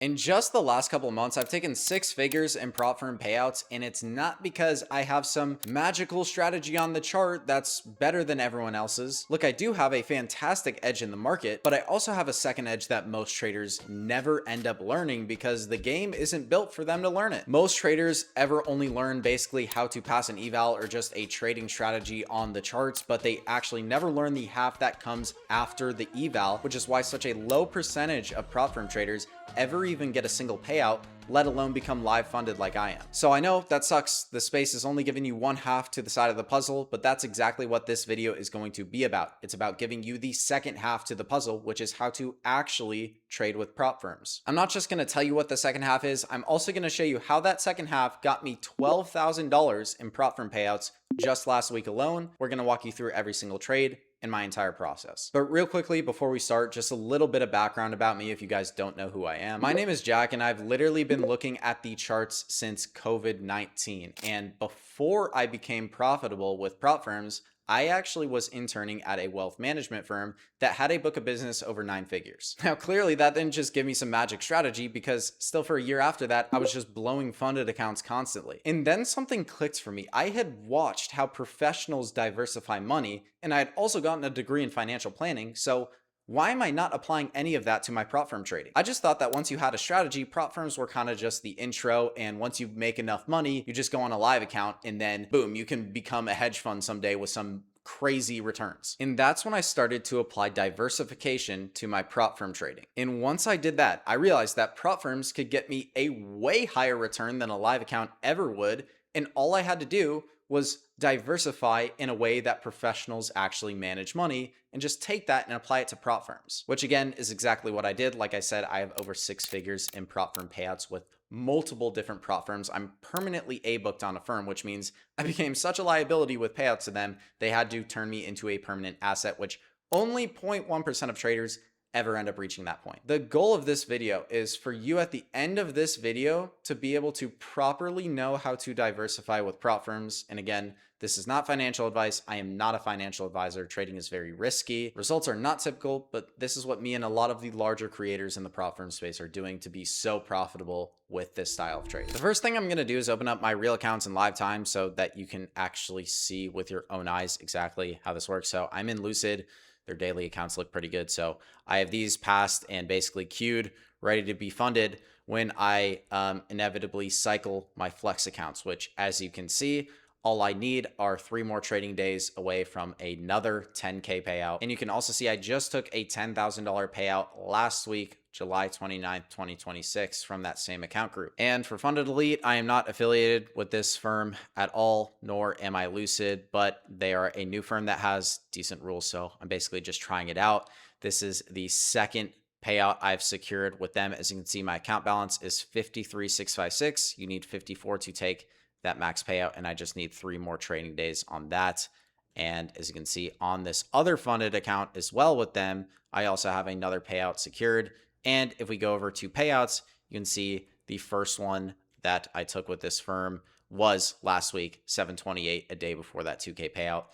In just the last couple of months, I've taken 6 figures in prop firm payouts, and it's not because I have some magical strategy on the chart that's better than everyone else's. Look, I do have a fantastic edge in the market, but I also have a second edge that most traders never end up learning because the game isn't built for them to learn it. Most traders ever only learn basically how to pass an eval or just a trading strategy on the charts, but they actually never learn the half that comes after the eval, which is why such a low percentage of prop firm traders ever even get a single payout, let alone become live funded like I am. So I know that sucks. The space is only giving you one half to the side of the puzzle, but that's exactly what this video is going to be about. It's about giving you the second half to the puzzle, which is how to actually trade with prop firms. I'm not just going to tell you what the second half is. I'm also going to show you how that second half got me $12,000 in prop firm payouts just last week alone. We're going to walk you through every single trade in my entire process. But real quickly, before we start, just a little bit of background about me if you guys don't know who I am. My name is Jack, and I've literally been looking at the charts since COVID-19. And before I became profitable with prop firms, I actually was interning at a wealth management firm that had a book of business over 9 figures. Now, clearly that didn't just give me some magic strategy, because still for a year after that, I was just blowing funded accounts constantly. And then something clicked for me. I had watched how professionals diversify money, and I had also gotten a degree in financial planning. So why am I not applying any of that to my prop firm trading? I just thought that once you had a strategy, prop firms were kind of just the intro. And once you make enough money, you just go on a live account and then boom, you can become a hedge fund someday with some crazy returns. And that's when I started to apply diversification to my prop firm trading. And once I did that, I realized that prop firms could get me a way higher return than a live account ever would. And all I had to do was diversify in a way that professionals actually manage money, and just take that and apply it to prop firms, which again is exactly what I did. Like I said, I have over 6 figures in prop firm payouts with multiple different prop firms. I'm permanently A-booked on a firm, which means I became such a liability with payouts to them, they had to turn me into a permanent asset, which only 0.1% of traders ever end up reaching that point. The goal of this video is for you at the end of this video to be able to properly know how to diversify with prop firms. And again, this is not financial advice. I am not a financial advisor. Trading is very risky. Results are not typical, but this is what me and a lot of the larger creators in the prop firm space are doing to be so profitable with this style of trade. The first thing I'm going to do is open up my real accounts in live time so that you can actually see with your own eyes exactly how this works. So I'm in Lucid. Their daily accounts look pretty good. So I have these passed and basically queued, ready to be funded when I inevitably cycle my flex accounts, which, as you can see, all I need are 3 more trading days away from another 10K payout. And you can also see I just took a $10,000 payout last week, July 29th, 2026 from that same account group. And for Funded Elite, I am not affiliated with this firm at all, nor am I Lucid, but they are a new firm that has decent rules. So I'm basically just trying it out. This is the second payout I've secured with them. As you can see, my account balance is 53,656. You need 54 to take that max payout, and I just need 3 more trading days on that. And as you can see on this other funded account as well with them, I also have another payout secured. And if we go over to payouts, you can see the first one that I took with this firm was last week, 728, a day before that 2K payout.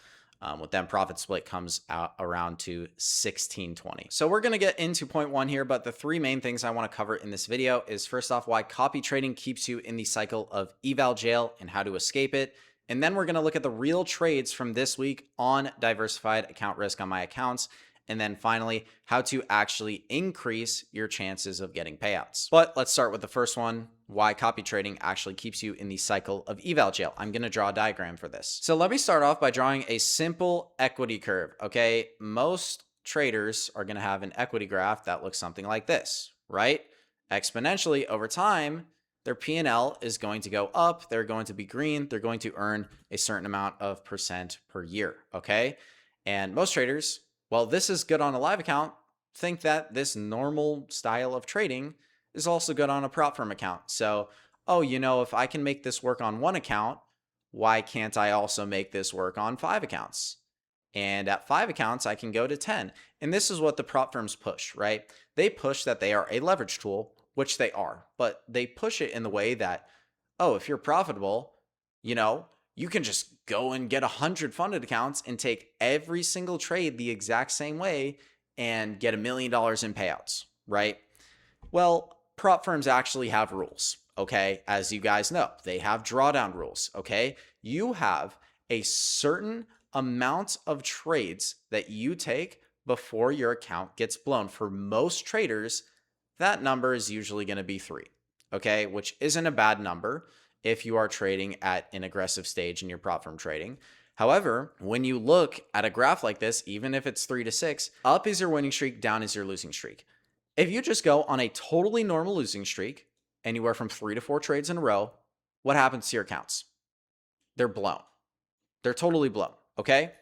With them, profit split comes out around to 1620. So we're going to get into point 1 here, but the 3 main things I want to cover in this video is, first off, why copy trading keeps you in the cycle of eval jail and how to escape it. And then we're going to look at the real trades from this week on diversified account risk on my accounts. And then finally, how to actually increase your chances of getting payouts. But let's start with the first one, why copy trading actually keeps you in the cycle of eval jail. I'm going to draw a diagram for this. So let me start off by drawing a simple equity curve. Okay, most traders are going to have an equity graph that looks something like this, right? Exponentially over time, their P&L is going to go up. They're going to be green. They're going to earn a certain amount of percent per year. Okay, and most traders, well, this is good on a live account, think that this normal style of trading is also good on a prop firm account. So, oh, you know, if I can make this work on 1 account, why can't I also make this work on 5 accounts? And at 5 accounts, I can go to 10. And this is what the prop firms push, right? They push that they are a leverage tool, which they are, but they push it in the way that, oh, if you're profitable, you know, you can just go and get 100 funded accounts and take every single trade the exact same way and get $1 million in payouts, right? Well, prop firms actually have rules, okay? As you guys know, they have drawdown rules, okay? You have a certain amount of trades that you take before your account gets blown. For most traders, that number is usually going to be 3, okay? Which isn't a bad number if you are trading at an aggressive stage in your prop firm trading. However, when you look at a graph like this, even if it's 3 to 6, up is your winning streak, down is your losing streak. If you just go on a totally normal losing streak, anywhere from 3 to 4 trades in a row, what happens to your accounts? They're blown. They're totally blown, okay?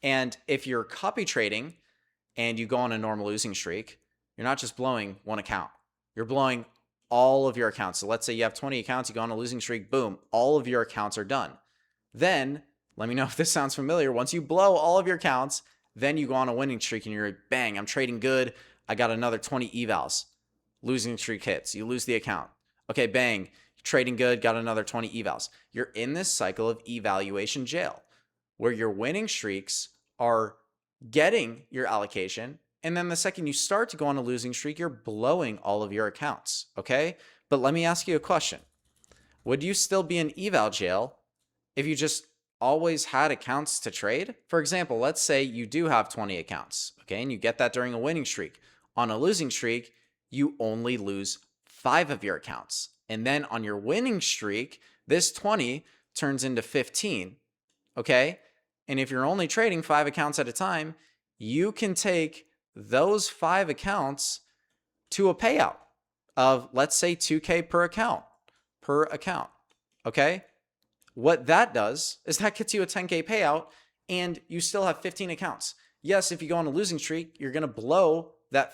And if you're copy trading and you go on a normal losing streak, you're not just blowing one account. You're blowing all of your accounts. So let's say you have 20 accounts, you go on a losing streak, boom, all of your accounts are done. Then, let me know if this sounds familiar. Once you blow all of your accounts, then you go on a winning streak and you're like, bang, I'm trading good. I got another 20 evals. Losing streak hits. You lose the account. Okay, bang, trading good, got another 20 evals. You're in this cycle of evaluation jail where your winning streaks are getting your allocation. And then the second you start to go on a losing streak, you're blowing all of your accounts. Okay, but let me ask you a question. Would you still be in eval jail if you just always had accounts to trade? For example, let's say you do have 20 accounts, okay, and you get that during a winning streak. On a losing streak, you only lose 5 of your accounts. And then on your winning streak, this 20 turns into 15, okay? And if you're only trading 5 accounts at a time, you can take those 5 accounts to a payout of, let's say, 2K per account, okay? What that does is that gets you a 10K payout and you still have 15 accounts. Yes, if you go on a losing streak, you're going to blow that,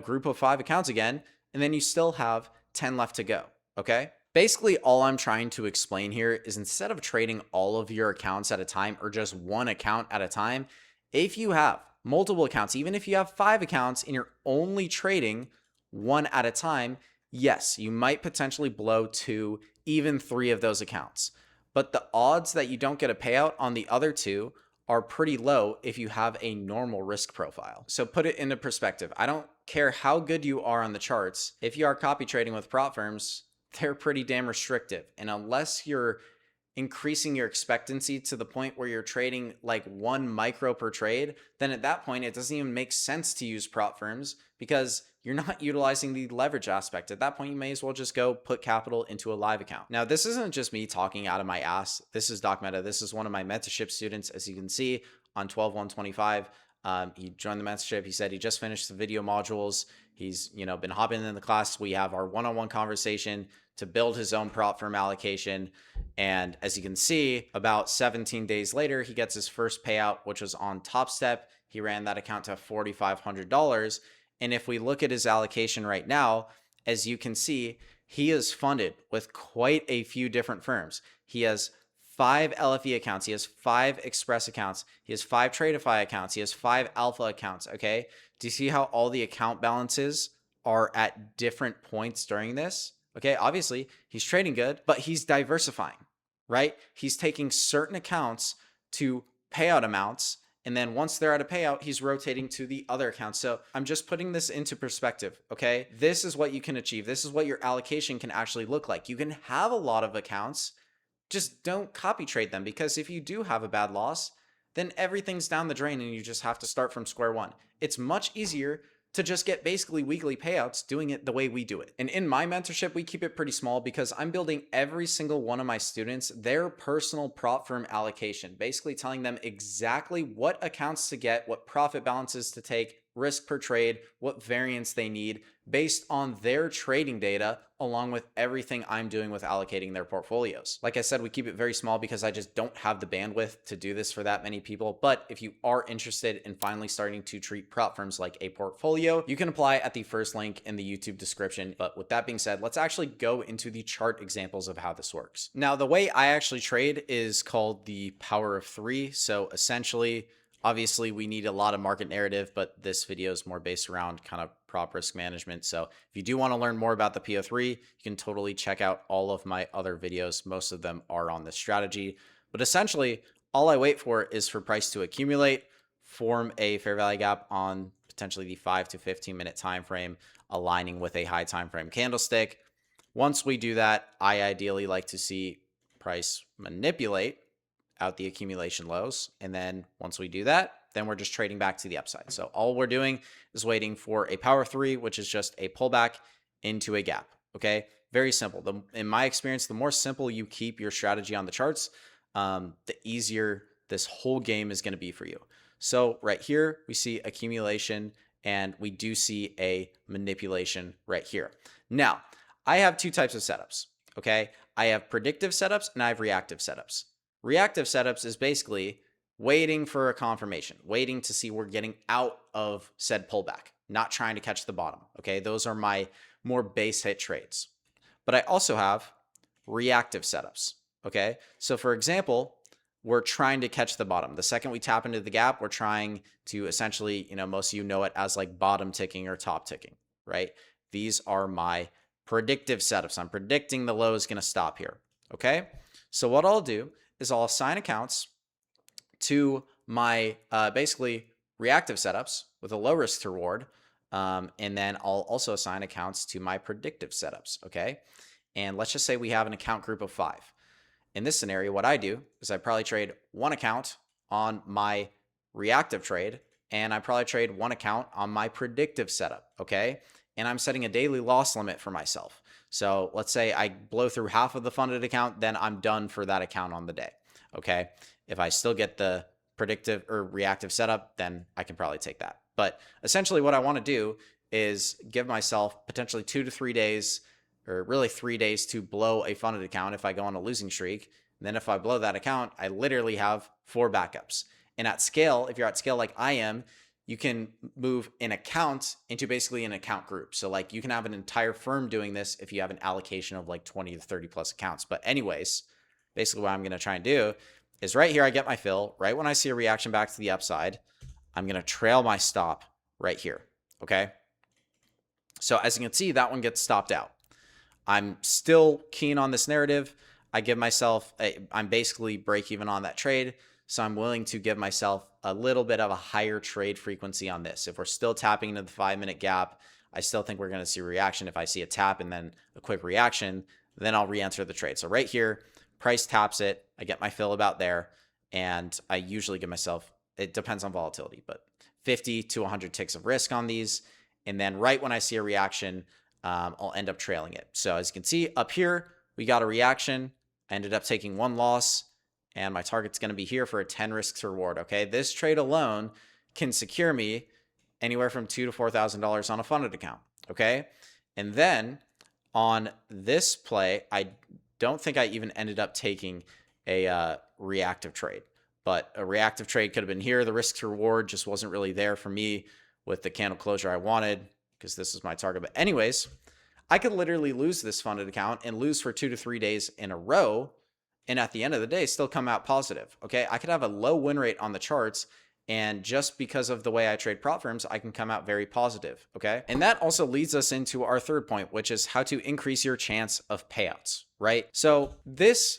group of 5 accounts again, and then you still have 10 left to go, okay? Basically, all I'm trying to explain here is instead of trading all of your accounts at a time or just one account at a time, if you have multiple accounts, even if you have 5 accounts and you're only trading one at a time, yes, you might potentially blow 2, even 3 of those accounts. But the odds that you don't get a payout on the other 2 are pretty low if you have a normal risk profile. So put it into perspective. I don't care how good you are on the charts. If you are copy trading with prop firms, they're pretty damn restrictive. And unless you're increasing your expectancy to the point where you're trading like 1 micro per trade, then at that point, it doesn't even make sense to use prop firms because you're not utilizing the leverage aspect. At that point, you may as well just go put capital into a live account. Now, this isn't just me talking out of my ass. This is Doc Meta. This is one of my mentorship students, as you can see on 12/125. He joined the mentorship. He said he just finished the video modules. He's been hopping in the class. We have our one-on-one conversation to build his own prop firm allocation. And as you can see, about 17 days later, he gets his first payout, which was on Top Step. He ran that account to $4,500. And if we look at his allocation right now, as you can see, he is funded with quite a few different firms. He has 5 LFE accounts. He has 5 Express accounts. He has 5 Tradeify accounts. He has 5 Alpha accounts. Okay. Do you see how all the account balances are at different points during this? Okay. Obviously, he's trading good, but he's diversifying, right? He's taking certain accounts to payout amounts. And then once they're at a payout, he's rotating to the other accounts. So I'm just putting this into perspective, okay? This is what you can achieve. This is what your allocation can actually look like. You can have a lot of accounts, just don't copy trade them, because if you do have a bad loss, then everything's down the drain and you just have to start from square one. It's much easier to just get basically weekly payouts doing it the way we do it. And in my mentorship, we keep it pretty small because I'm building every single one of my students their personal prop firm allocation, basically telling them exactly what accounts to get, what profit balances to take, risk per trade, what variance they need based on their trading data, along with everything I'm doing with allocating their portfolios. Like I said, we keep it very small because I just don't have the bandwidth to do this for that many people. But if you are interested in finally starting to treat prop firms like a portfolio, you can apply at the first link in the YouTube description. But with that being said, let's actually go into the chart examples of how this works. Now, the way I actually trade is called the power of 3. So essentially, obviously, we need a lot of market narrative, but this video is more based around kind of prop risk management. So if you do want to learn more about the PO3, you can totally check out all of my other videos. Most of them are on this strategy. But essentially, all I wait for is for price to accumulate, form a fair value gap on potentially the 5 to 15 minute time frame. aligning with a high time frame candlestick. Once we do that, I ideally like to see price manipulate out the accumulation lows. And then once we do that, then we're just trading back to the upside. So all we're doing is waiting for a power three, which is just a pullback into a gap. Okay. Very simple. In my experience, the more simple you keep your strategy on the charts, the easier this whole game is going to be for you. So right here, we see accumulation and we do see a manipulation right here. Now, I have two types of setups. Okay. I have predictive setups and I have reactive setups. Reactive setups is basically waiting for a confirmation, waiting to see we're getting out of said pullback, not trying to catch the bottom. Okay. Those are my more base hit trades. But I also have reactive setups. Okay. So for example, we're trying to catch the bottom. The second we tap into the gap, we're trying to essentially, most of you know it as like bottom ticking or top ticking, right? These are my predictive setups. I'm predicting the low is going to stop here. Okay. So what I'll do is I'll assign accounts to my basically reactive setups with a low risk to reward. And then I'll also assign accounts to my predictive setups. Okay. And let's just say we have an account group of 5. In this scenario, what I do is I probably trade one account on my reactive trade, and I probably trade one account on my predictive setup. Okay. And I'm setting a daily loss limit for myself. So let's say I blow through half of the funded account, then I'm done for that account on the day. Okay. If I still get the predictive or reactive setup, then I can probably take that. But essentially what I want to do is give myself potentially 2 to 3 days, or really 3 days, to blow a funded account if I go on a losing streak. And then if I blow that account, I literally have 4 backups. And at scale, if you're at scale like I am, you can move an account into basically an account group. So like you can have an entire firm doing this if you have an allocation of like 20 to 30 plus accounts. But anyways, basically what I'm going to try and do is right here, I get my fill. Right when I see a reaction back to the upside, I'm going to trail my stop right here. Okay. So as you can see, that one gets stopped out. I'm still keen on this narrative. I give myself, I'm basically break even on that trade. So I'm willing to give myself a little bit of a higher trade frequency on this. If we're still tapping into the 5-minute gap, I still think we're going to see a reaction. If I see a tap and then a quick reaction, then I'll re-enter the trade. So right here, price taps it. I get my fill about there. And I usually give myself, it depends on volatility, but 50 to 100 ticks of risk on these. And then right when I see a reaction, I'll end up trailing it. So as you can see up here, we got a reaction. I ended up taking 1 loss. And my target's going to be here for a 10 risk to reward. Okay. This trade alone can secure me anywhere from $2,000 to $4,000 on a funded account. Okay. And then on this play, I don't think I even ended up taking a reactive trade, but a reactive trade could have been here. The risk to reward just wasn't really there for me with the candle closure I wanted, because this is my target. But anyways, I could literally lose this funded account and lose for 2 to 3 days in a row. And at the end of the day, still come out positive. Okay. I could have a low win rate on the charts, and just because of the way I trade prop firms, I can come out very positive. Okay. And that also leads us into our third point, which is how to increase your chance of payouts, right? So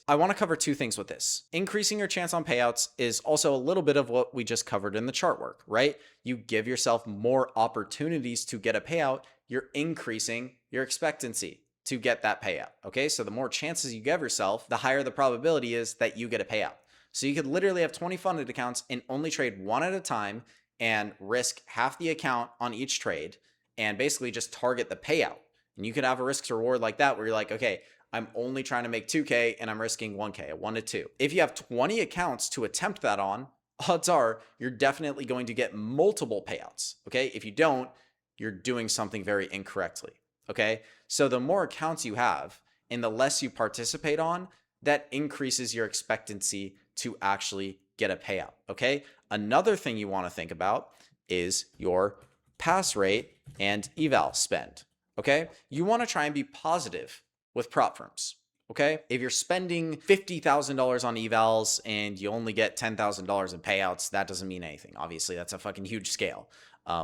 I want to cover 2 things with this. Increasing your chance on payouts is also a little bit of what we just covered in the chart work, right? You give yourself more opportunities to get a payout. You're increasing your expectancy to get that payout. Okay. So the more chances you give yourself, the higher the probability is that you get a payout. So you could literally have 20 funded accounts and only trade one at a time and risk half the account on each trade and basically just target the payout. And you could have a risk to reward like that where you're like, okay, I'm only trying to make 2K and I'm risking 1K, a 1 to 2. If you have 20 accounts to attempt that on, odds are you're definitely going to get multiple payouts. Okay. If you don't, you're doing something very incorrectly. Okay. So the more accounts you have and the less you participate on, that increases your expectancy to actually get a payout. Okay. Another thing you want to think about is your pass rate and eval spend. Okay. You want to try and be positive with prop firms. Okay. If you're spending $50,000 on evals and you only get $10,000 in payouts, that doesn't mean anything. Obviously, that's a fucking huge scale.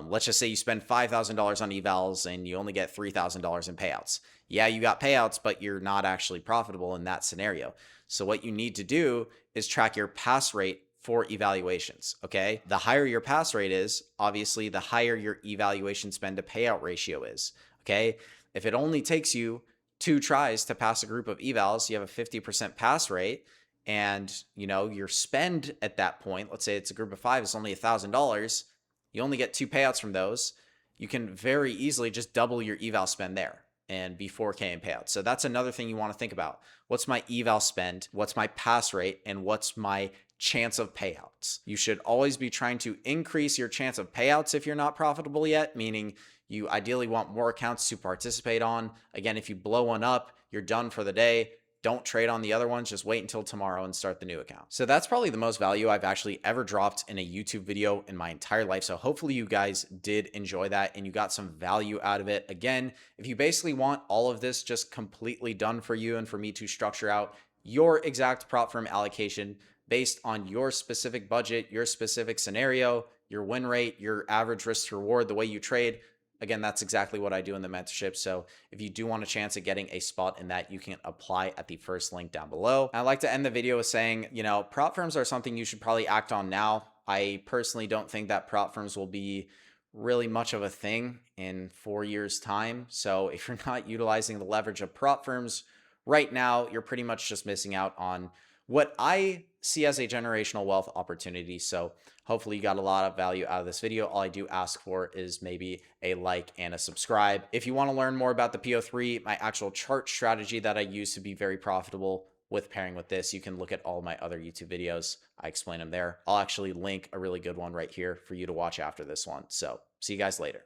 Let's just say you spend $5,000 on evals and you only get $3,000 in payouts. Yeah, you got payouts, but you're not actually profitable in that scenario. So what you need to do is track your pass rate for evaluations. Okay. The higher your pass rate is, obviously, the higher your evaluation spend to payout ratio is. Okay. If it only takes you 2 tries to pass a group of evals, you have a 50% pass rate, and your spend at that point, let's say it's a group of 5, is only $1,000. You only get 2 payouts from those. You can very easily just double your eval spend there and be 4K in payouts. So that's another thing you want to think about. What's my eval spend? What's my pass rate? And what's my chance of payouts? You should always be trying to increase your chance of payouts if you're not profitable yet, meaning you ideally want more accounts to participate on. Again, if you blow one up, you're done for the day. Don't trade on the other ones. Just wait until tomorrow and start the new account. So that's probably the most value I've actually ever dropped in a YouTube video in my entire life. So hopefully you guys did enjoy that and you got some value out of it. Again, if you basically want all of this just completely done for you and for me to structure out your exact prop firm allocation based on your specific budget, your specific scenario, your win rate, your average risk to reward, the way you trade, again, that's exactly what I do in the mentorship. So if you do want a chance at getting a spot in that, you can apply at the first link down below. And I'd like to end the video with saying, prop firms are something you should probably act on now. I personally don't think that prop firms will be really much of a thing in 4 years' time. So if you're not utilizing the leverage of prop firms right now, you're pretty much just missing out on what I see as a generational wealth opportunity. So hopefully you got a lot of value out of this video. All I do ask for is maybe a like and a subscribe. If you want to learn more about the PO3, my actual chart strategy that I use to be very profitable with pairing with this, you can look at all my other YouTube videos. I explain them there. I'll actually link a really good one right here for you to watch after this one. So see you guys later.